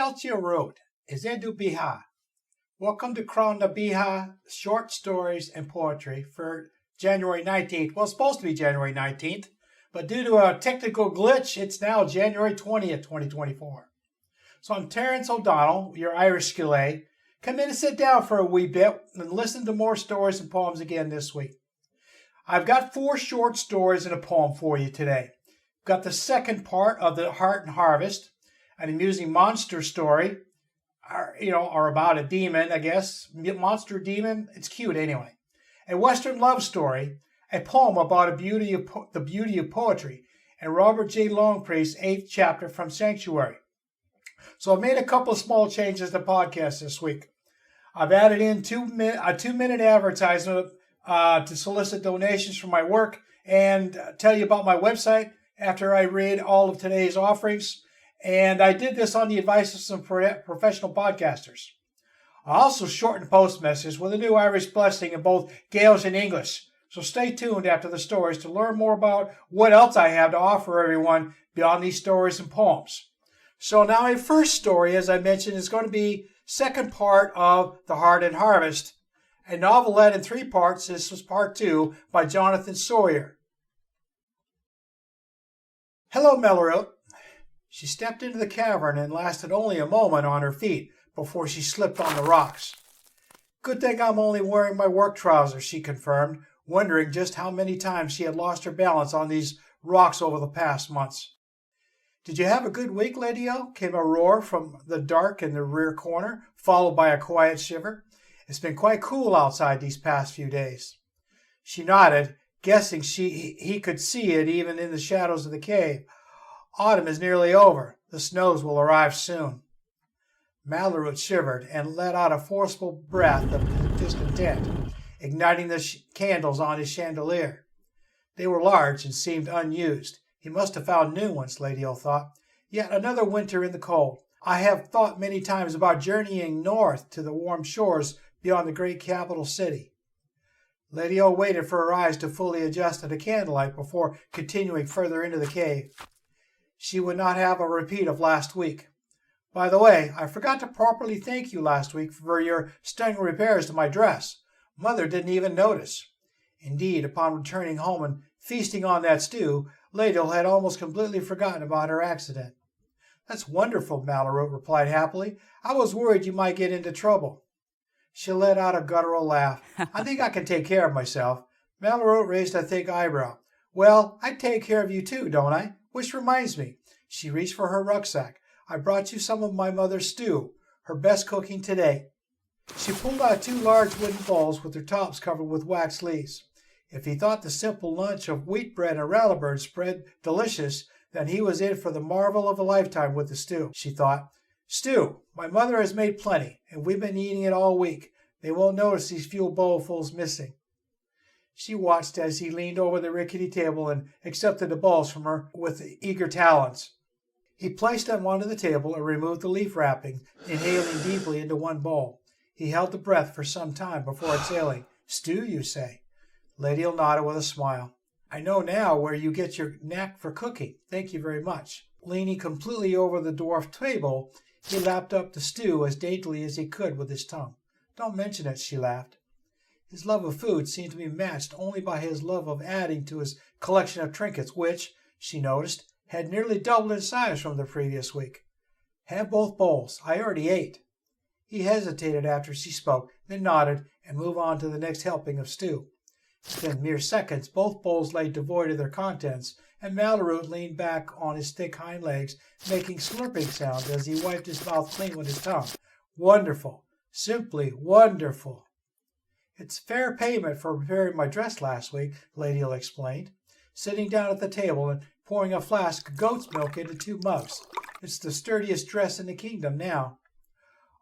Celtia Road is Edu Biha. Welcome to Crown the Biha Short Stories and Poetry for January 19th. Well, it's supposed to be January 19th, but due to a technical glitch, it's now January 20th, 2024. So I'm Terence O'Donnell, your Irish Skillet. Come in and sit down for a wee bit and listen to more stories and poems again this week. I've got 4 short stories and a poem for you today. I've got the second part of The Heart and Harvest, an amusing monster story, or about a demon, I guess. Monster demon, it's cute anyway. A Western love story, a poem about the beauty of poetry, and Robert J. Longpré's 8th chapter from Sanctuary. So I've made a couple of small changes to the podcast this week. I've added in a 2-minute advertisement to solicit donations for my work and tell you about my website after I read all of today's offerings. And I did this on the advice of some professional podcasters. I also shortened post messages with a new Irish blessing in both Gaelic and English. So stay tuned after the stories to learn more about what else I have to offer everyone beyond these stories and poems. So now my first story, as I mentioned, is going to be second part of The Heart and Harvest, a novelette in 3 parts. This was part 2 by Jonathan Sawyer. Hello, Melroot. She stepped into the cavern and lasted only a moment on her feet before she slipped on the rocks. Good thing I'm only wearing my work trousers, she confirmed, wondering just how many times she had lost her balance on these rocks over the past months. Did you have a good week, Lady O? Came a roar from the dark in the rear corner, followed by a quiet shiver. It's been quite cool outside these past few days. She nodded, guessing he could see it even in the shadows of the cave. Autumn is nearly over. The snows will arrive soon. Mallarut shivered and let out a forceful breath of discontent, igniting the candles on his chandelier. They were large and seemed unused. He must have found new ones, Lady O thought. Yet another winter in the cold. I have thought many times about journeying north to the warm shores beyond the great capital city. Lady O waited for her eyes to fully adjust to the candlelight before continuing further into the cave. She would not have a repeat of last week. By the way, I forgot to properly thank you last week for your stunning repairs to my dress. Mother didn't even notice. Indeed, upon returning home and feasting on that stew, Lady O had almost completely forgotten about her accident. That's wonderful, Mallarut replied happily. I was worried you might get into trouble. She let out a guttural laugh. I think I can take care of myself. Mallarut raised a thick eyebrow. Well, I take care of you too, don't I? Which reminds me, she reached for her rucksack. I brought you some of my mother's stew, her best cooking today. She pulled out 2 large wooden bowls with their tops covered with wax leaves. If he thought the simple lunch of wheat bread and rallybird spread delicious, then he was in for the marvel of a lifetime with the stew, she thought. Stew, my mother has made plenty, and we've been eating it all week. They won't notice these few bowlfuls missing. She watched as he leaned over the rickety table and accepted the bowls from her with eager talons. He placed them onto the table and removed the leaf wrapping, inhaling deeply into one bowl. He held the breath for some time before exhaling. Stew, you say? Lady O nodded with a smile. I know now where you get your knack for cooking. Thank you very much. Leaning completely over the dwarf table, he lapped up the stew as daintily as he could with his tongue. Don't mention it, she laughed. His love of food seemed to be matched only by his love of adding to his collection of trinkets, which, she noticed, had nearly doubled in size from the previous week. Have both bowls. I already ate. He hesitated after she spoke, then nodded and moved on to the next helping of stew. Within mere seconds, both bowls lay devoid of their contents, and Mallarut leaned back on his thick hind legs, making slurping sounds as he wiped his mouth clean with his tongue. Wonderful. Simply wonderful. It's fair payment for preparing my dress last week, Lady O explained, sitting down at the table and pouring a flask of goat's milk into 2 mugs. It's the sturdiest dress in the kingdom now.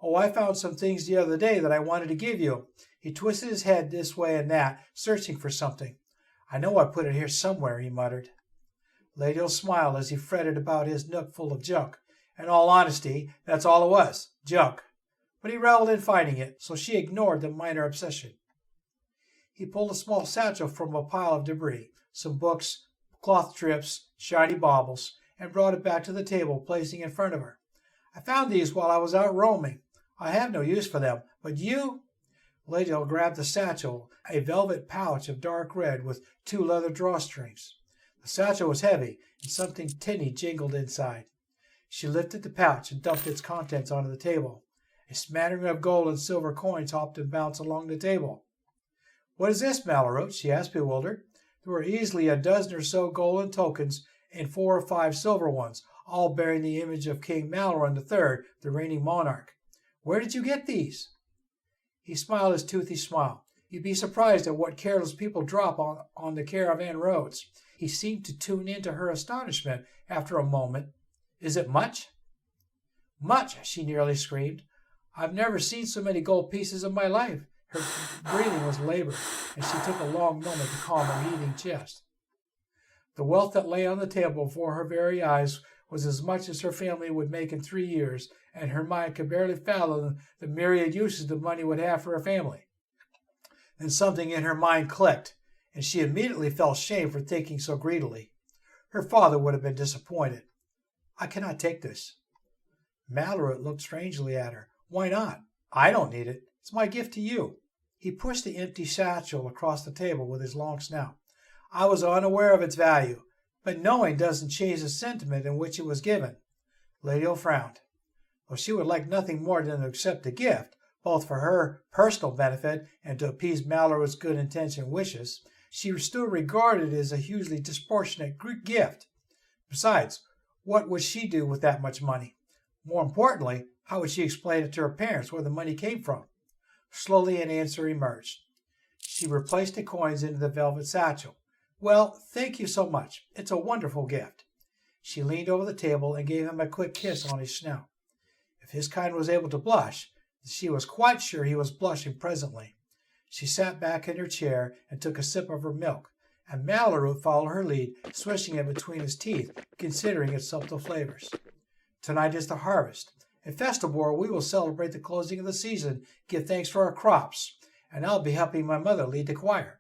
Oh, I found some things the other day that I wanted to give you. He twisted his head this way and that, searching for something. I know I put it here somewhere, he muttered. Lady O smiled as he fretted about his nook full of junk. In all honesty, that's all it was, junk. But he reveled in finding it, so she ignored the minor obsession. He pulled a small satchel from a pile of debris, some books, cloth strips, shiny baubles, and brought it back to the table, placing it in front of her. I found these while I was out roaming. I have no use for them, but you—" Ladiel grabbed the satchel, a velvet pouch of dark red with 2 leather drawstrings. The satchel was heavy, and something tinny jingled inside. She lifted the pouch and dumped its contents onto the table. A smattering of gold and silver coins hopped and bounced along the table. "What is this, Malorote?" she asked, bewildered. There were easily a dozen or so golden tokens and 4 or 5 silver ones, all bearing the image of King Maloran III, the reigning monarch. "Where did you get these?" He smiled his toothy smile. "You'd be surprised at what careless people drop on the caravan roads." He seemed to tune into her astonishment after a moment. "Is it much?" "Much!" she nearly screamed. "I've never seen so many gold pieces in my life." Her breathing was labored, and she took a long moment to calm her heaving chest. The wealth that lay on the table before her very eyes was as much as her family would make in 3 years, and her mind could barely fathom the myriad uses the money would have for her family. Then something in her mind clicked, and she immediately felt shame for thinking so greedily. Her father would have been disappointed. "I cannot take this." Malorote looked strangely at her. "Why not?" "I don't need it. It's my gift to you." He pushed the empty satchel across the table with his long snout. "I was unaware of its value, but knowing doesn't change the sentiment in which it was given." Ladiel frowned. Though she would like nothing more than to accept the gift, both for her personal benefit and to appease Malorote's good-intentioned wishes, she still regarded it as a hugely disproportionate gift. Besides, what would she do with that much money? More importantly, how would she explain it to her parents where the money came from? Slowly an answer emerged. She replaced the coins into the velvet satchel. "Well, thank you so much. It's a wonderful gift." She leaned over the table and gave him a quick kiss on his snout. If his kind was able to blush, she was quite sure he was blushing presently. She sat back in her chair and took a sip of her milk, and Malorote followed her lead, swishing it between his teeth, considering its subtle flavors. "Tonight is the harvest, a festival where we will celebrate the closing of the season, give thanks for our crops, and I'll be helping my mother lead the choir."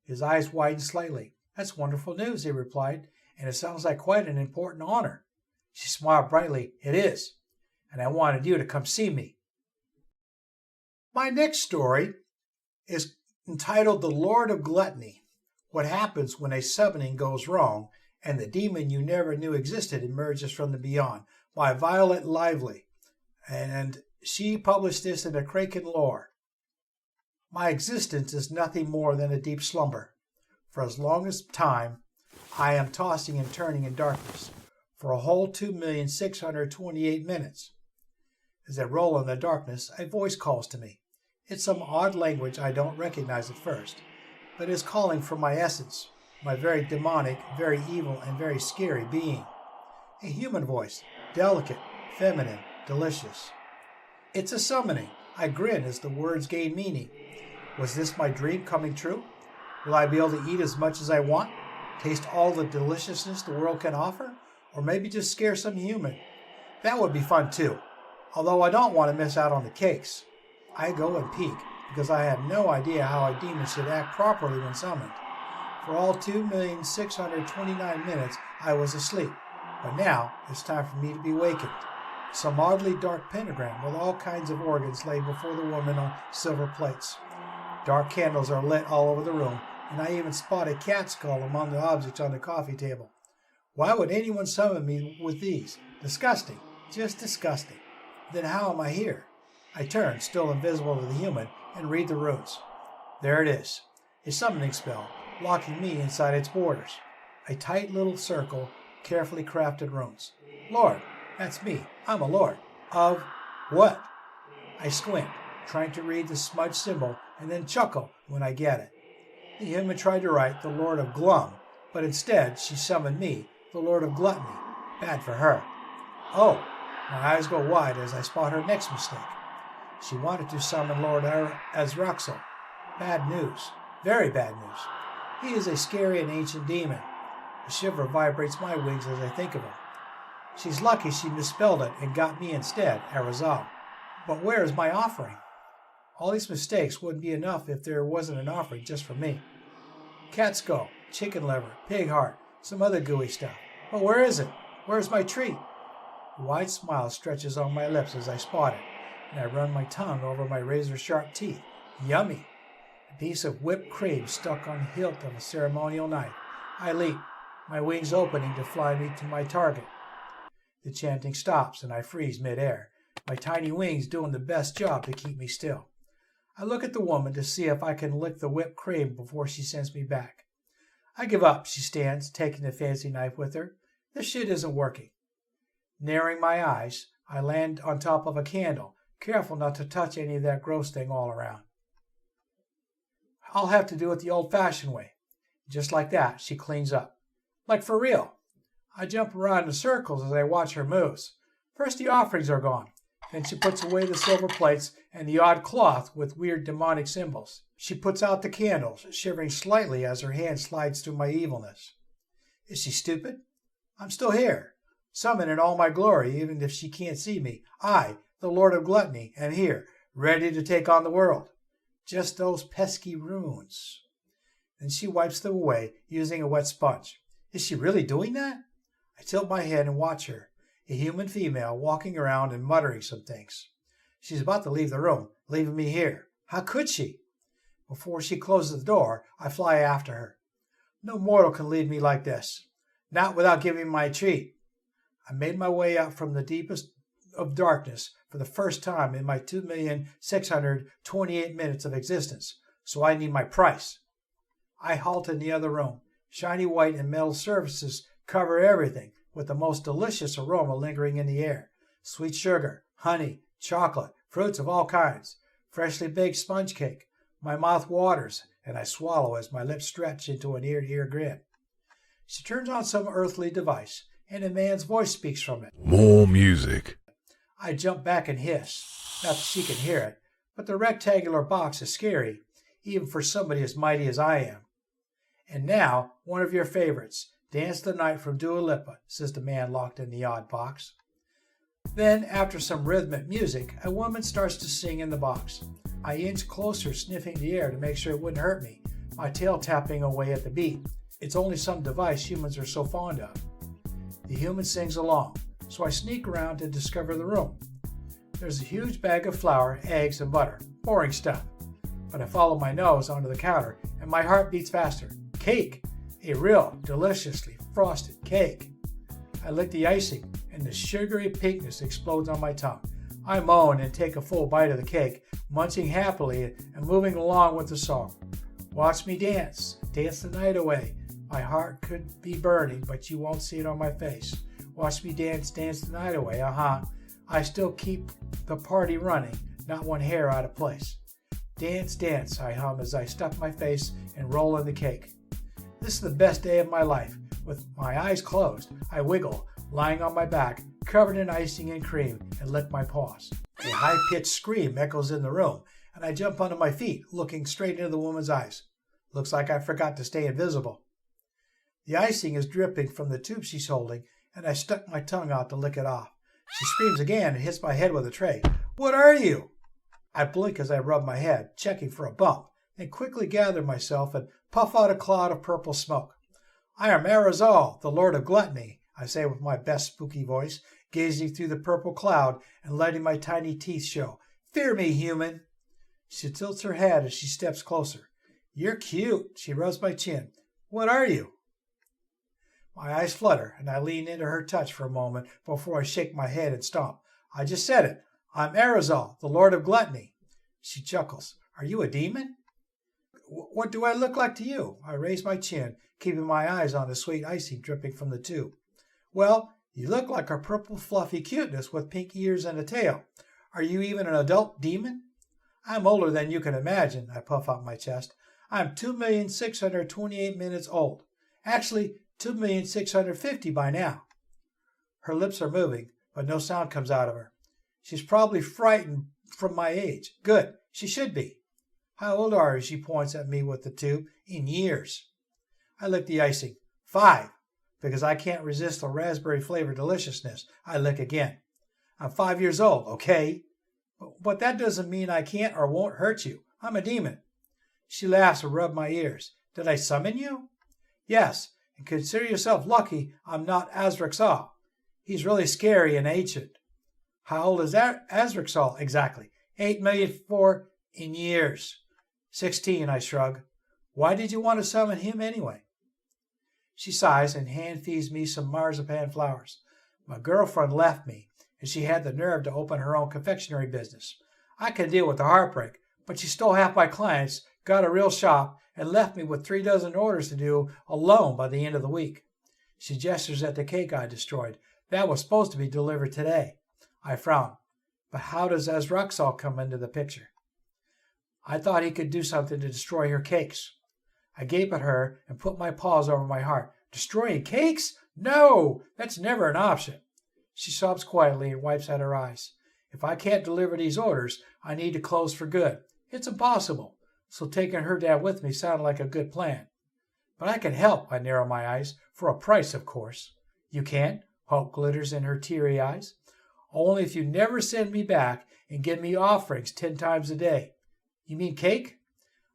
His eyes widened slightly. "That's wonderful news," he replied, "and it sounds like quite an important honor." She smiled brightly. "It is, and I wanted you to come see me." My next story is entitled The Lord of Gluttony: What Happens When a Summoning Goes Wrong and the Demon You Never Knew Existed Emerges from the Beyond, by Violet Lively, and she published this in the Kraken Lore. My existence is nothing more than a deep slumber. For as long as time, I am tossing and turning in darkness, for a whole 2,628 minutes. As I roll in the darkness, a voice calls to me. It's some odd language I don't recognize at first, but is calling for my essence, my very demonic, very evil, and very scary being. A human voice, delicate, feminine, delicious. It's a summoning. I grin as the words gain meaning. Was this my dream coming true? Will I be able to eat as much as I want, taste all the deliciousness the world can offer, or maybe just scare some human? That would be fun too, although I don't want to miss out on the cakes. I go and peek, because I had no idea how a demon should act properly when summoned. For all 2,629 minutes I was asleep, but now it's time for me to be wakened. Some oddly dark pentagram with all kinds of organs lay before the woman on silver plates. Dark candles are lit all over the room, and I even spot a cat skull among the objects on the coffee table. Why would anyone summon me with these? Disgusting, just disgusting. Then how am I here? I turn, still invisible to the human, and read the runes. There it is, a summoning spell, locking me inside its borders. A tight little circle, carefully crafted runes. Lord, that's me. I'm a lord. Of what? I squint, trying to read the smudged symbol, and then chuckle when I get it. The human tried to write the Lord of Glum, but instead she summoned me, the Lord of Gluttony. Bad for her. Oh, my eyes go wide as I spot her next mistake. She wanted to summon Lord Azraxel. Bad news. Very bad news. He is a scary and ancient demon. A shiver vibrates my wings as I think of him. She's lucky she misspelled it and got me instead, Arizal. But where is my offering? All these mistakes wouldn't be enough if there wasn't an offering just for me. Cat skull, chicken liver, pig heart, some other gooey stuff. But where is it? Where's my treat? A wide smile stretches on my lips as I spot it, and I run my tongue over my razor-sharp teeth. Yummy! A piece of whipped cream stuck on the hilt of a ceremonial knife. I leap, my wings opening to fly me to my target. The chanting stops, and I freeze midair, my tiny wings doing the best job to keep me still. I look at the woman to see if I can lick the whipped cream before she sends me back. I give up, she stands, taking the fancy knife with her. This shit isn't working. Narrowing my eyes, I land on top of a candle, careful not to touch any of that gross thing all around. I'll have to do it the old-fashioned way. Just like that, she cleans up. Like for real. I jump around in circles as I watch her moves. First the offerings are gone. Then she puts away the silver plates and the odd cloth with weird demonic symbols. She puts out the candles, shivering slightly as her hand slides through my evilness. Is she stupid? I'm still here, summoned in all my glory, even if she can't see me. I, the Lord of Gluttony, am here, ready to take on the world. Just those pesky runes. Then she wipes them away, using a wet sponge. Is she really doing that? I tilt my head and watch her, a human female walking around and muttering some things. She's about to leave the room, leaving me here. How could she? Before she closes the door, I fly after her. No mortal can leave me like this. Not without giving me my treat. I made my way out from the deepest of darkness for the first time in my 2,628 minutes of existence, so I need my price. I halt in the other room. Shiny white and metal surfaces cover everything, with the most delicious aroma lingering in the air. Sweet sugar, honey, chocolate, fruits of all kinds, freshly baked sponge cake. My mouth waters, and I swallow as my lips stretch into an ear-to-ear grin. She turns on some earthly device, and a man's voice speaks from it. More music. I jump back and hiss. Not that she can hear it, but the rectangular box is scary, even for somebody as mighty as I am. And now, one of your favorites, Dance the Night from Dua Lipa, says the man locked in the odd box. Then, after some rhythmic music, a woman starts to sing in the box. I inch closer, sniffing the air to make sure it wouldn't hurt me, my tail tapping away at the beat. It's only some device humans are so fond of. The human sings along, so I sneak around to discover the room. There's a huge bag of flour, eggs, and butter. Boring stuff. But I follow my nose onto the counter, and my heart beats faster. Cake! A real, deliciously frosted cake. I lick the icing, and the sugary pinkness explodes on my tongue. I moan and take a full bite of the cake, munching happily and moving along with the song. Watch me dance, dance the night away. My heart could be burning, but you won't see it on my face. Watch me dance, dance the night away, I still keep the party running, not one hair out of place. Dance, dance, I hum as I stuff my face and roll in the cake. This is the best day of my life. With my eyes closed, I wiggle, lying on my back, covered in icing and cream, and lick my paws. A high-pitched scream echoes in the room, and I jump onto my feet, looking straight into the woman's eyes. Looks like I forgot to stay invisible. The icing is dripping from the tube she's holding, and I stuck my tongue out to lick it off. She screams again and hits my head with a tray. What are you? I blink as I rub my head, checking for a bump, then quickly gather myself and puff out a cloud of purple smoke. I am Arizal, the Lord of Gluttony, I say with my best spooky voice, gazing through the purple cloud and letting my tiny teeth show. Fear me, human. She tilts her head as she steps closer. You're cute, she rubs my chin. What are you? My eyes flutter, and I lean into her touch for a moment before I shake my head and stomp. I just said it. I'm Arizal, the Lord of Gluttony. She chuckles. Are you a demon? What do I look like to you? I raise my chin, keeping my eyes on the sweet icing dripping from the tube. Well, you look like a purple fluffy cuteness with pink ears and a tail. Are you even an adult demon? I'm older than you can imagine, I puff out my chest. I'm 2,628 minutes old. Actually, 2,650 by now. Her lips are moving, but no sound comes out of her. She's probably frightened from my age. Good, she should be. How old are you? She points at me with the tube. In years. I lick the icing. 5, because I can't resist the raspberry-flavored deliciousness. I lick again. I'm 5 years old, okay? But that doesn't mean I can't or won't hurt you. I'm a demon. She laughs and rubs my ears. Did I summon you? Yes, and consider yourself lucky I'm not Azraxal. He's really scary and ancient. How old is Azraxal exactly? 8,000,004 in years. 16, I shrug. Why did you want to summon him anyway? She sighs and hand feeds me some marzipan flowers. My girlfriend left me, and she had the nerve to open her own confectionery business. I can deal with the heartbreak, but she stole half my clients, got a real shop, and left me with 3 dozen orders to do alone by the end of the week. She gestures at the cake I destroyed. That was supposed to be delivered today. I frown. But how does Azraxal come into the picture? I thought he could do something to destroy her cakes. I gape at her and put my paws over my heart. Destroying cakes? No, that's never an option. She sobs quietly and wipes at her eyes. If I can't deliver these orders, I need to close for good. It's impossible. So taking her down with me sounded like a good plan. But I can help, I narrow my eyes. For a price, of course. You can? Hope glitters in her teary eyes. Only if you never send me back and give me offerings 10 times a day. You mean cake?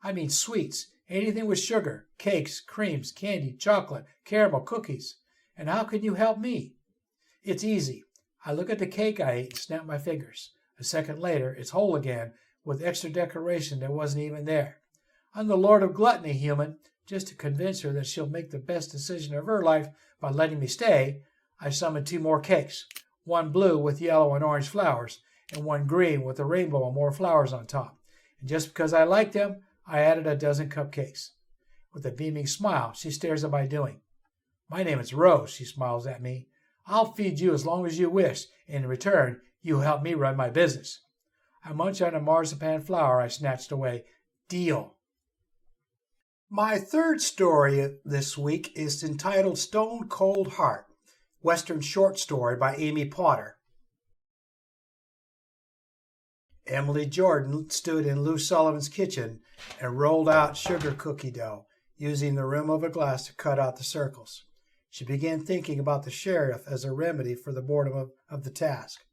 I mean sweets. Anything with sugar. Cakes, creams, candy, chocolate, caramel, cookies. And how can you help me? It's easy. I look at the cake I ate and snap my fingers. A second later, it's whole again, with extra decoration that wasn't even there. I'm the Lord of Gluttony, human. Just to convince her that she'll make the best decision of her life by letting me stay, I summoned 2 more cakes. One blue with yellow and orange flowers, and one green with a rainbow and more flowers on top. And just because I liked them, I added a dozen cupcakes. With a beaming smile, she stares at my doing. My name is Rose, she smiles at me. I'll feed you as long as you wish, and in return, you help me run my business. I munch on a marzipan flower I snatched away. Deal. My third story this week is entitled Stone Cold Heart, Western short story by Amy Potter. Emily Jordan stood in Lou Sullivan's kitchen and rolled out sugar cookie dough, using the rim of a glass to cut out the circles. She began thinking about the sheriff as a remedy for the boredom of the task.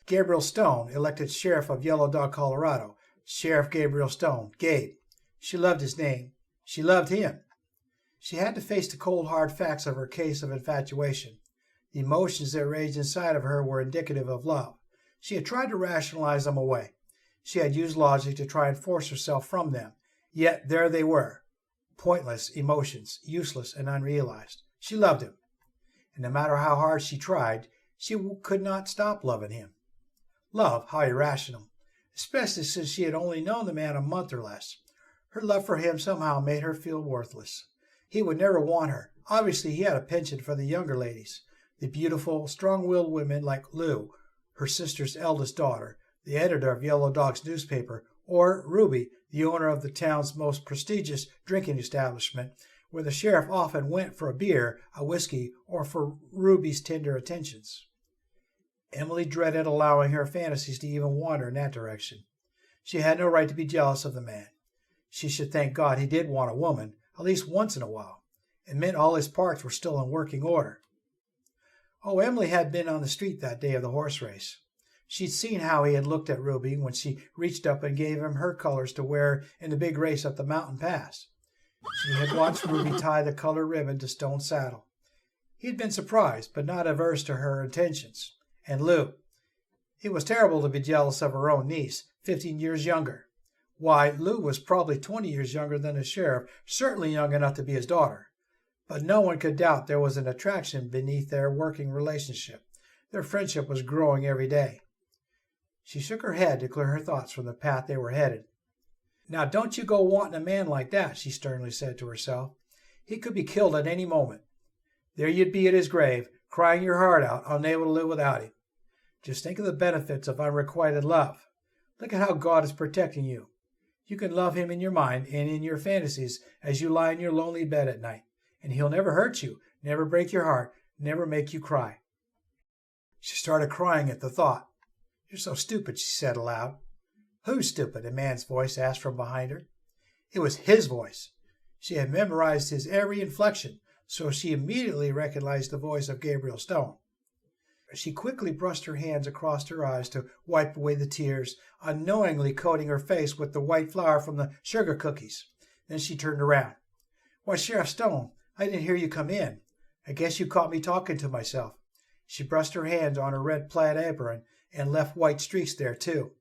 Gabriel Stone, elected sheriff of Yellow Dog, Colorado. Sheriff Gabriel Stone, Gabe. She loved his name. She loved him. She had to face the cold, hard facts of her case of infatuation. The emotions that raged inside of her were indicative of love. She had tried to rationalize them away. She had used logic to try and force herself from them. Yet there they were. Pointless emotions, useless and unrealized. She loved him. And no matter how hard she tried, she could not stop loving him. Love, how irrational. Especially since she had only known the man a month or less. Her love for him somehow made her feel worthless. He would never want her. Obviously, he had a penchant for the younger ladies, the beautiful, strong-willed women like Lou, her sister's eldest daughter, the editor of Yellow Dog's newspaper, or Ruby, the owner of the town's most prestigious drinking establishment, where the sheriff often went for a beer, a whiskey, or for Ruby's tender attentions. Emily dreaded allowing her fantasies to even wander in that direction. She had no right to be jealous of the man. She should thank God he did want a woman, at least once in a while. It meant all his parts were still in working order. Oh, Emily had been on the street that day of the horse race. She'd seen how he had looked at Ruby when she reached up and gave him her colors to wear in the big race up the mountain pass. She had watched Ruby tie the colored ribbon to Stone's saddle. He had been surprised, but not averse to her intentions. And Lou. It was terrible to be jealous of her own niece, 15 years younger. Why, Lou was probably 20 years younger than the sheriff, certainly young enough to be his daughter. But no one could doubt there was an attraction beneath their working relationship. Their friendship was growing every day. She shook her head to clear her thoughts from the path they were headed. Now don't you go wanting a man like that, she sternly said to herself. He could be killed at any moment. There you'd be at his grave, crying your heart out, unable to live without him. Just think of the benefits of unrequited love. Look at how God is protecting you. You can love him in your mind and in your fantasies as you lie in your lonely bed at night, and he'll never hurt you, never break your heart, never make you cry. She started crying at the thought. You're so stupid, she said aloud. Who's stupid? A man's voice asked from behind her. It was his voice. She had memorized his every inflection, so she immediately recognized the voice of Gabriel Stone. She quickly brushed her hands across her eyes to wipe away the tears, unknowingly coating her face with the white flour from the sugar cookies. Then she turned around. Why, Sheriff Stone, I didn't hear you come in. I guess you caught me talking to myself. She brushed her hands on her red plaid apron and left white streaks there, too.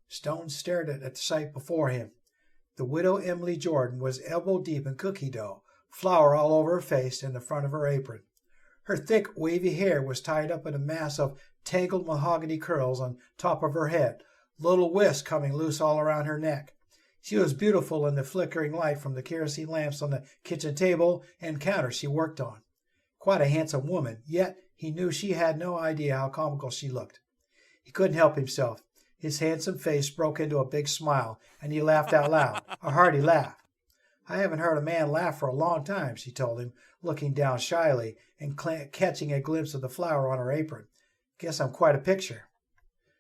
Stone stared at the sight before him. The widow Emily Jordan was elbow-deep in cookie dough, flour all over her face and the front of her apron. Her thick, wavy hair was tied up in a mass of tangled mahogany curls on top of her head, little wisps coming loose all around her neck. She was beautiful in the flickering light from the kerosene lamps on the kitchen table and counter she worked on. Quite a handsome woman, yet he knew she had no idea how comical she looked. He couldn't help himself. His handsome face broke into a big smile, and he laughed out loud, a hearty laugh. "I haven't heard a man laugh for a long time," she told him, looking down shyly and catching a glimpse of the flour on her apron. "Guess I'm quite a picture."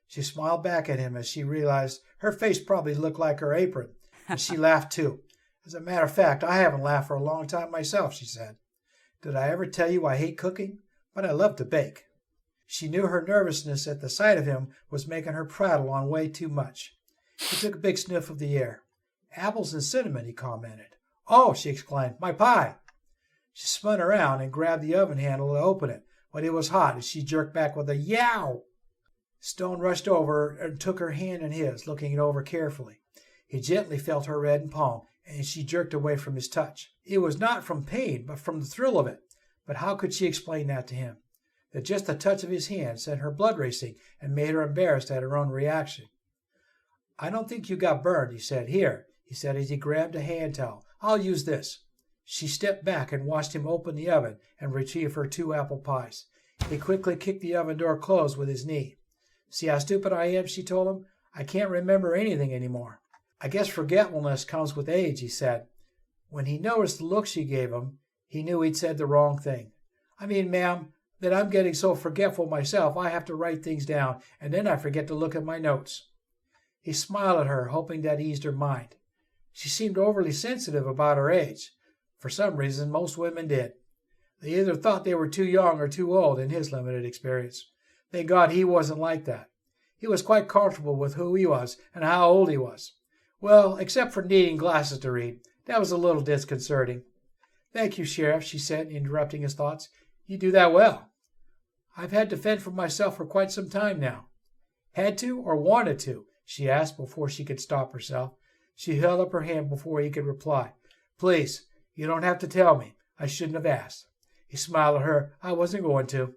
She smiled back at him as she realized her face probably looked like her apron, and she laughed too. "As a matter of fact, I haven't laughed for a long time myself," she said. "Did I ever tell you I hate cooking? But I love to bake." She knew her nervousness at the sight of him was making her prattle on way too much. He took a big sniff of the air. "Apples and cinnamon," he commented. "Oh!" she exclaimed. "My pie!" She spun around and grabbed the oven handle to open it, but it was hot as she jerked back with a yow. Stone rushed over and took her hand in his, looking it over carefully. He gently felt her reddened palm, and she jerked away from his touch. It was not from pain, but from the thrill of it. But how could she explain that to him? That just the touch of his hand sent her blood racing and made her embarrassed at her own reaction. "I don't think you got burned," he said. "Here," he said as he grabbed a hand towel. "I'll use this." She stepped back and watched him open the oven and retrieve her 2 apple pies. He quickly kicked the oven door closed with his knee. "See how stupid I am," she told him. "I can't remember anything anymore." "I guess forgetfulness comes with age," he said. When he noticed the look she gave him, he knew he'd said the wrong thing. "I mean, ma'am, that I'm getting so forgetful myself I have to write things down, and then I forget to look at my notes." He smiled at her, hoping that eased her mind. She seemed overly sensitive about her age. For some reason, most women did. They either thought they were too young or too old in his limited experience. Thank God he wasn't like that. He was quite comfortable with who he was and how old he was. Well, except for needing glasses to read. That was a little disconcerting. "Thank you, Sheriff," she said, interrupting his thoughts. "You do that well." "I've had to fend for myself for quite some time now." "Had to or wanted to?" she asked before she could stop herself. She held up her hand before he could reply. "Please, you don't have to tell me. I shouldn't have asked." He smiled at her. "I wasn't going to."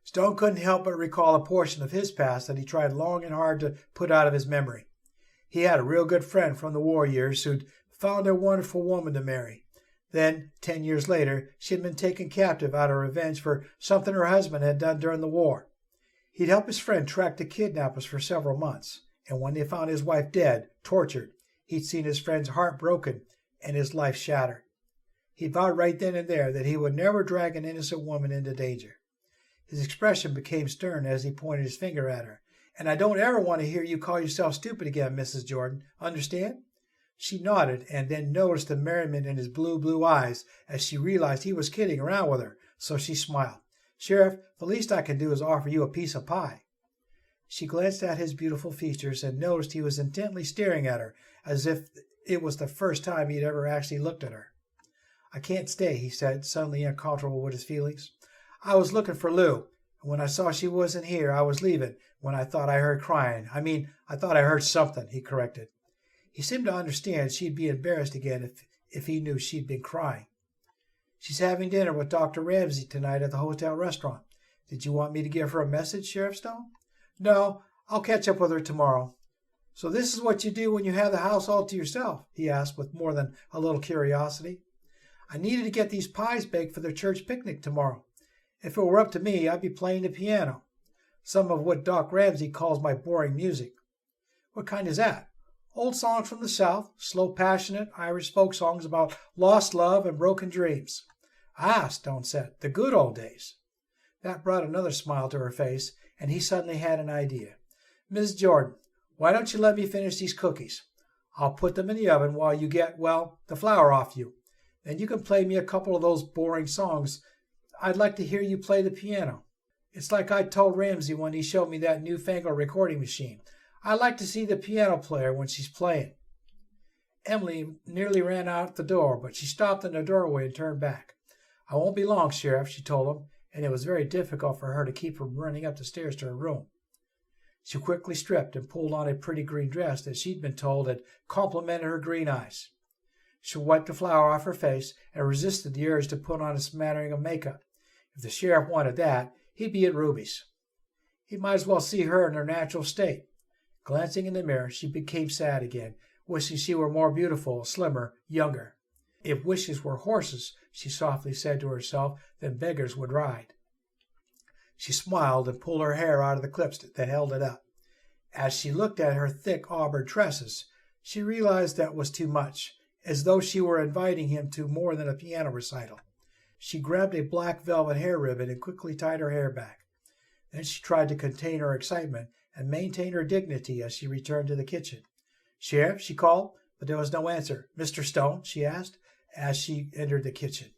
Stone couldn't help but recall a portion of his past that he tried long and hard to put out of his memory. He had a real good friend from the war years who'd found a wonderful woman to marry. Then, 10 years later, she had been taken captive out of revenge for something her husband had done during the war. He'd helped his friend track the kidnappers for several months, and when they found his wife dead, tortured, he'd seen his friend's heart broken and his life shattered. He vowed right then and there that he would never drag an innocent woman into danger. His expression became stern as he pointed his finger at her. "And I don't ever want to hear you call yourself stupid again, Mrs. Jordan. Understand?" She nodded and then noticed the merriment in his blue eyes as she realized he was kidding around with her, so she smiled. "Sheriff, the least I can do is offer you a piece of pie." She glanced at his beautiful features and noticed he was intently staring at her, as if it was the first time he'd ever actually looked at her. "I can't stay," he said, suddenly uncomfortable with his feelings. "I was looking for Lou, and when I saw she wasn't here, I was leaving when I thought I heard crying. I thought I heard something," he corrected. He seemed to understand she'd be embarrassed again if he knew she'd been crying. "She's having dinner with Dr. Ramsay tonight at the hotel restaurant. Did you want me to give her a message, Sheriff Stone?" "No, I'll catch up with her tomorrow." "So this is what you do when you have the house all to yourself?" he asked with more than a little curiosity. "I needed to get these pies baked for the church picnic tomorrow. If it were up to me, I'd be playing the piano. Some of what Doc Ramsay calls my boring music." "What kind is that?" "Old songs from the South, slow, passionate Irish folk songs about lost love and broken dreams." "Ah," Stone said, "the good old days." That brought another smile to her face, and he suddenly had an idea. "Mrs. Jordan, why don't you let me finish these cookies? I'll put them in the oven while you get, the flour off you. Then you can play me a couple of those boring songs. I'd like to hear you play the piano. It's like I told Ramsay when he showed me that newfangled recording machine. I like to see the piano player when she's playing." Emily nearly ran out the door, but she stopped in the doorway and turned back. "I won't be long, Sheriff," she told him, and it was very difficult for her to keep from running up the stairs to her room. She quickly stripped and pulled on a pretty green dress that she'd been told had complimented her green eyes. She wiped the flour off her face and resisted the urge to put on a smattering of makeup. If the sheriff wanted that, he'd be at Ruby's. He might as well see her in her natural state. Glancing in the mirror, she became sad again, wishing she were more beautiful, slimmer, younger. If wishes were horses, she softly said to herself, then beggars would ride. She smiled and pulled her hair out of the clips that held it up. As she looked at her thick auburn tresses, she realized that was too much, as though she were inviting him to more than a piano recital. She grabbed a black velvet hair ribbon and quickly tied her hair back. Then she tried to contain her excitement and maintain her dignity as she returned to the kitchen. "Sheriff," she called, but there was no answer. "Mr. Stone?" she asked as she entered the kitchen.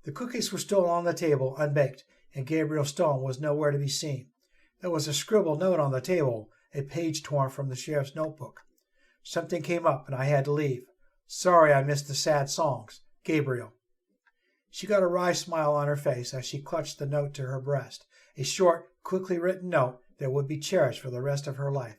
The cookies were still on the table, unbaked, and Gabriel Stone was nowhere to be seen. There was a scribbled note on the table, a page torn from the sheriff's notebook. "Something came up, and I had to leave. Sorry I missed the sad songs. Gabriel." She got a wry smile on her face as she clutched the note to her breast, a short, quickly written note that would be cherished for the rest of her life.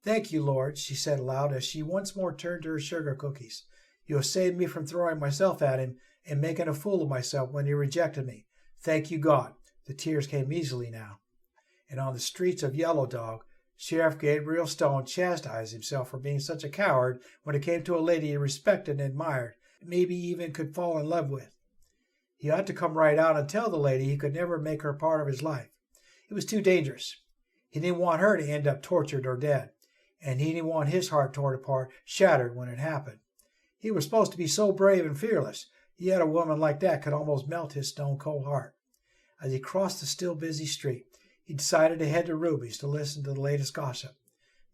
"Thank you, Lord," she said aloud as she once more turned to her sugar cookies. "You have saved me from throwing myself at him and making a fool of myself when he rejected me. Thank you, God." The tears came easily now. And on the streets of Yellow Dog, Sheriff Gabriel Stone chastised himself for being such a coward when it came to a lady he respected and admired, maybe even could fall in love with. He ought to come right out and tell the lady he could never make her part of his life. It was too dangerous. He didn't want her to end up tortured or dead, and he didn't want his heart torn apart, shattered when it happened. He was supposed to be so brave and fearless, yet a woman like that could almost melt his stone-cold heart. As he crossed the still busy street, he decided to head to Ruby's to listen to the latest gossip.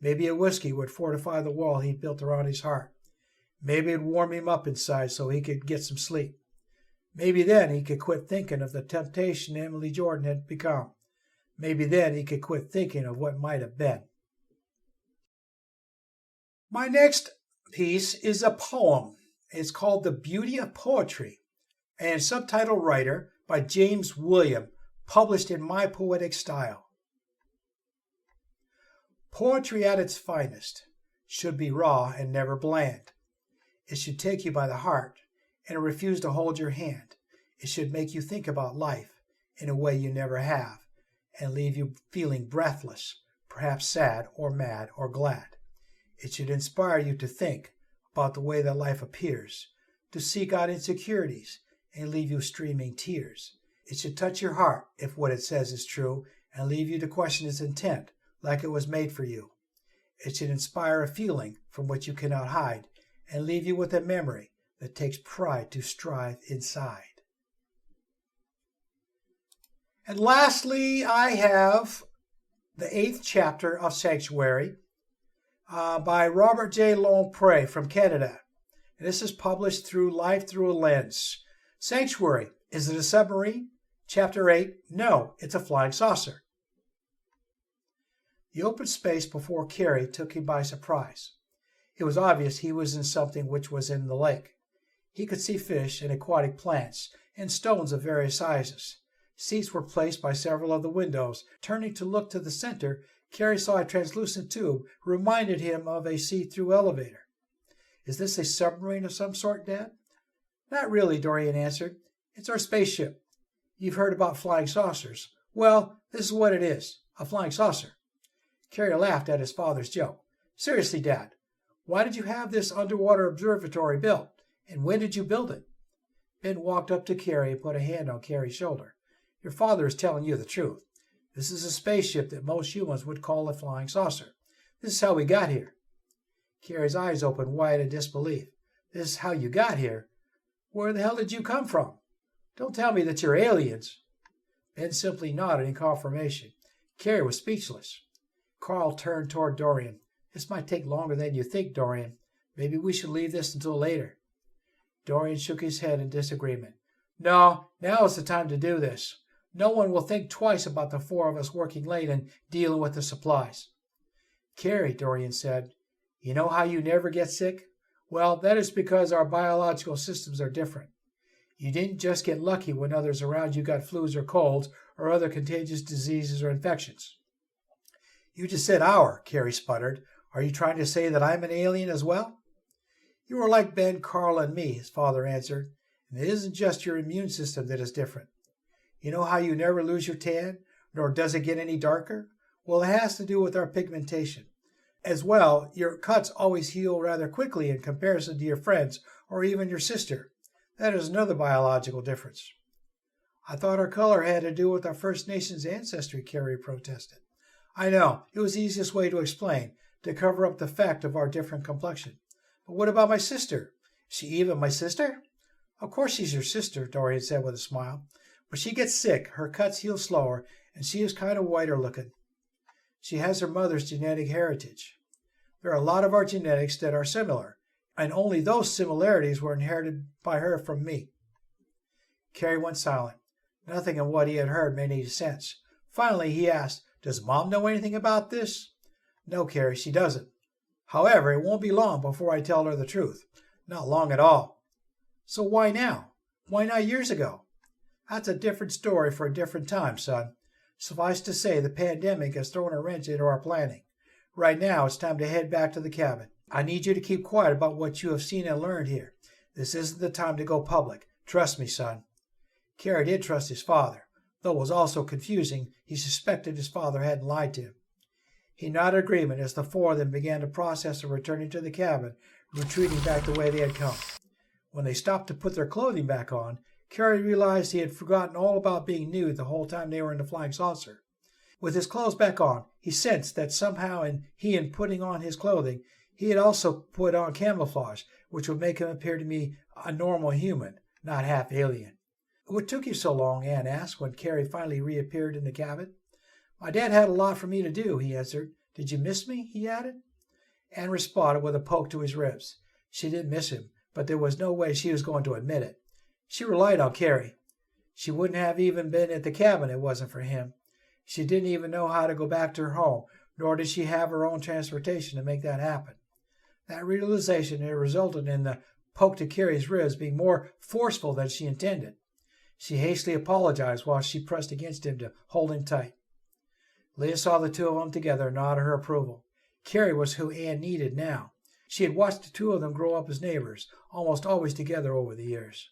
Maybe a whiskey would fortify the wall he'd built around his heart. Maybe it'd warm him up inside so he could get some sleep. Maybe then he could quit thinking of the temptation Emily Jordan had become. Maybe then he could quit thinking of what might have been. My next piece is a poem. It's called The Beauty of Poetry, and subtitle writer by James William, published in My Poetic Style. Poetry at its finest should be raw and never bland. It should take you by the heart and refuse to hold your hand. It should make you think about life in a way you never have and leave you feeling breathless, perhaps sad or mad or glad. It should inspire you to think about the way that life appears, to seek out insecurities and leave you streaming tears. It should touch your heart if what it says is true and leave you to question its intent like it was made for you. It should inspire a feeling from which you cannot hide and leave you with a memory that takes pride to strive inside. And lastly, I have the 8th chapter of Sanctuary by Robert J. Longpré from Canada. And this is published through Life Through a Lens. Sanctuary. Is it a submarine? Chapter 8. No, it's a flying saucer. The open space before Carrie took him by surprise. It was obvious he was in something which was in the lake. He could see fish and aquatic plants and stones of various sizes. Seats were placed by several of the windows. Turning to look to the center, Carrie saw a translucent tube, reminded him of a see-through elevator. "Is this a submarine of some sort, Dad?" "Not really," Dorian answered. "It's our spaceship. You've heard about flying saucers. Well, this is what it is, a flying saucer." Carrie laughed at his father's joke. "Seriously, Dad, why did you have this underwater observatory built, and when did you build it?" Ben walked up to Carrie and put a hand on Carrie's shoulder. "Your father is telling you the truth. This is a spaceship that most humans would call a flying saucer. This is how we got here." Carrie's eyes opened wide in disbelief. "This is how you got here? Where the hell did you come from? Don't tell me that you're aliens." Ben simply nodded in confirmation. Carrie was speechless. Carl turned toward Dorian. "This might take longer than you think, Dorian. Maybe we should leave this until later." Dorian shook his head in disagreement. "No, now is the time to do this. No one will think twice about the 4 of us working late and dealing with the supplies." "Carrie," Dorian said, "you know how you never get sick? Well, that is because our biological systems are different. You didn't just get lucky when others around you got flus or colds or other contagious diseases or infections. You just said our, Carrie sputtered. Are you trying to say that I'm an alien as well? You are like Ben, Carl, and me, his father answered. And it isn't just your immune system that is different. You know how you never lose your tan, nor does it get any darker? Well, it has to do with our pigmentation. As well, your cuts always heal rather quickly in comparison to your friends or even your sister. That is another biological difference. I thought our color had to do with our First Nations ancestry, Carrie protested. I know, it was the easiest way to explain, to cover up the fact of our different complexion. But what about my sister? Is she even my sister? Of course she's your sister, Dorian said with a smile. But she gets sick, her cuts heal slower, and she is kind of whiter looking. She has her mother's genetic heritage. There are a lot of our genetics that are similar, and only those similarities were inherited by her from me. Carrie went silent. Nothing in what he had heard made any sense. Finally, he asked, Does Mom know anything about this? No, Carrie, she doesn't. However, it won't be long before I tell her the truth. Not long at all. So why now? Why not years ago? That's a different story for a different time, son. Suffice to say, the pandemic has thrown a wrench into our planning. Right now, it's time to head back to the cabin. I need you to keep quiet about what you have seen and learned here. This isn't the time to go public. Trust me, son. Carrie did trust his father. Though it was also confusing, he suspected his father hadn't lied to him. He nodded agreement as the four of them began the process of returning to the cabin, retreating back the way they had come. When they stopped to put their clothing back on, Carrie realized he had forgotten all about being nude the whole time they were in the flying saucer. With his clothes back on, he sensed that somehow in putting on his clothing, he had also put on camouflage, which would make him appear to be a normal human, not half alien. What took you so long? Anne asked when Carrie finally reappeared in the cabin. My dad had a lot for me to do, he answered. Did you miss me? He added. Anne responded with a poke to his ribs. She didn't miss him, but there was no way she was going to admit it. She relied on Carrie. She wouldn't have even been at the cabin if it wasn't for him. She didn't even know how to go back to her home, nor did she have her own transportation to make that happen. That realization had resulted in the poke to Carrie's ribs being more forceful than she intended. She hastily apologized while she pressed against him to hold him tight. Leah saw the two of them together and nodded her approval. Carrie was who Anne needed now. She had watched the two of them grow up as neighbors, almost always together over the years.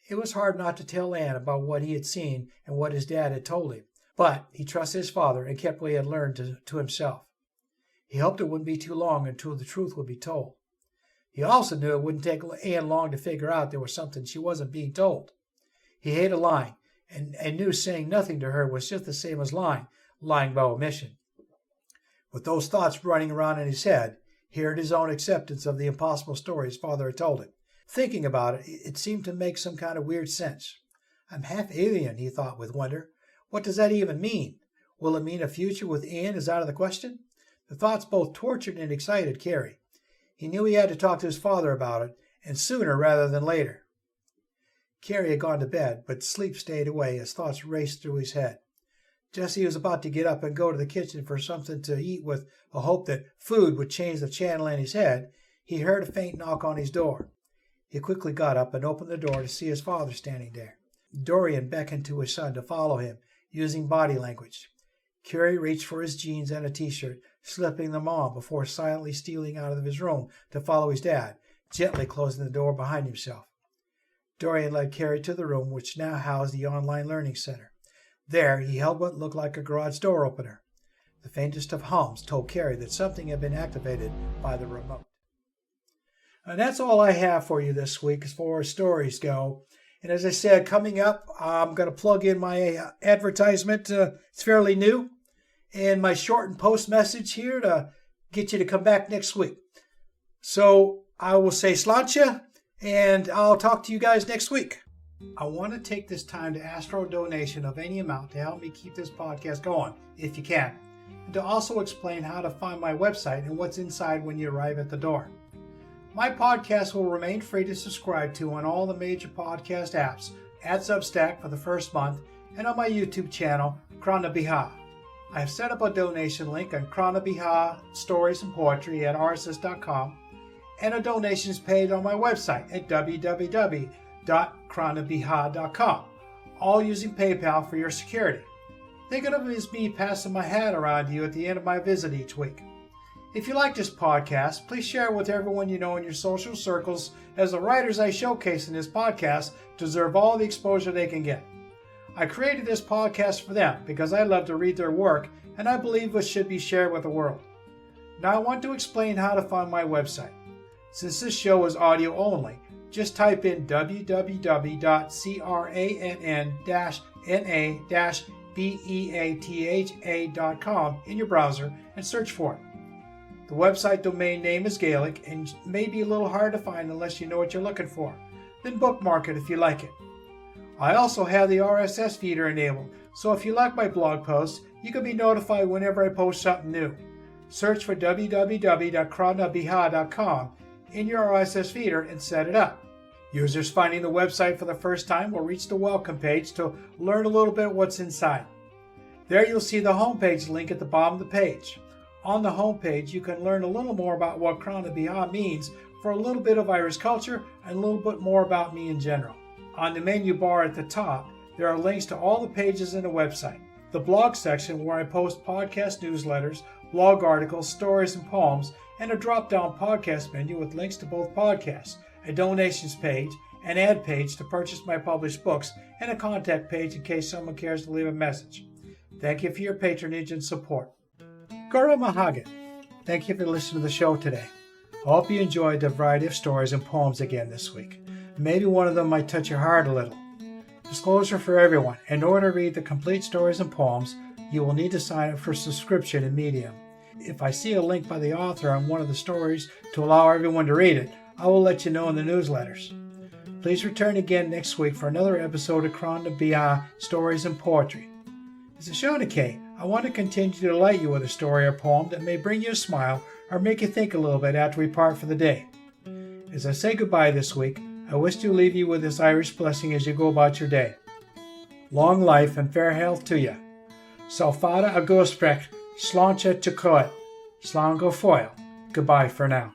It was hard not to tell Anne about what he had seen and what his dad had told him, but he trusted his father and kept what he had learned to himself. He hoped it wouldn't be too long until the truth would be told. He also knew it wouldn't take Anne long to figure out there was something she wasn't being told. He hated lying, and knew saying nothing to her was just the same as lying by omission. With those thoughts running around in his head, he heard his own acceptance of the impossible story his father had told him. Thinking about it, it seemed to make some kind of weird sense. I'm half alien, he thought with wonder. What does that even mean? Will it mean a future with Anne is out of the question? The thoughts both tortured and excited Carrie. He knew he had to talk to his father about it, and sooner rather than later. Carrie had gone to bed, but sleep stayed away as thoughts raced through his head. Just as he was about to get up and go to the kitchen for something to eat with a hope that food would change the channel in his head, he heard a faint knock on his door. He quickly got up and opened the door to see his father standing there. Dorian beckoned to his son to follow him, using body language. Carrie reached for his jeans and a t-shirt, slipping them on before silently stealing out of his room to follow his dad, gently closing the door behind himself. Dorian led Carrie to the room which now housed the online learning center. There, he held what looked like a garage door opener. The faintest of hums told Carrie that something had been activated by the remote. And that's all I have for you this week as far as stories go. And as I said, coming up, I'm going to plug in my advertisement. It's fairly new. And my shortened post message here to get you to come back next week. So I will say sláinte, and I'll talk to you guys next week. I want to take this time to ask for a donation of any amount to help me keep this podcast going, if you can, and to also explain how to find my website and what's inside when you arrive at the door. My podcast will remain free to subscribe to on all the major podcast apps, at Substack for the first month, and on my YouTube channel, Krana Biha. I have set up a donation link on Krana Biha Stories and Poetry at rss.com, and a donations page on my website at www.kranabiha.com. www.cronabiha.com, all using PayPal for your security. Think of it as me passing my hat around to you at the end of my visit each week. If you like this podcast, please share it with everyone you know in your social circles, as the writers I showcase in this podcast deserve all the exposure they can get. I created this podcast for them because I love to read their work, and I believe it should be shared with the world. Now I want to explain how to find my website. Since this show is audio only, just type in www.crann-na-beatha.com in your browser and search for it. The website domain name is Gaelic and may be a little hard to find unless you know what you're looking for. Then bookmark it if you like it. I also have the RSS feeder enabled, so if you like my blog posts, you can be notified whenever I post something new. Search for www.cronabiha.com in your RSS feeder and set it up. Users finding the website for the first time will reach the welcome page to learn a little bit what's inside. There you'll see the homepage link at the bottom of the page. On the homepage, you can learn a little more about what Cronabiha means for a little bit of Irish culture and a little bit more about me in general. On the menu bar at the top, there are links to all the pages in the website. The blog section where I post podcast newsletters, blog articles, stories, and poems, and a drop-down podcast menu with links to both podcasts, a donations page, an ad page to purchase my published books, and a contact page in case someone cares to leave a message. Thank you for your patronage and support. Gura Mahagan. Thank you for listening to the show today. I hope you enjoyed the variety of stories and poems again this week. Maybe one of them might touch your heart a little. Disclosure for everyone. In order to read the complete stories and poems, you will need to sign up for subscription in Medium. If I see a link by the author on one of the stories to allow everyone to read it, I will let you know in the newsletters. Please return again next week for another episode of Cronabiha Stories and Poetry. As a Shawnee, I want to continue to delight you with a story or poem that may bring you a smile or make you think a little bit after we part for the day. As I say goodbye this week, I wish to leave you with this Irish blessing as you go about your day. Long life and fair health to you. Salfada a gosprech, sláinte te coit, slán go foil. Goodbye for now.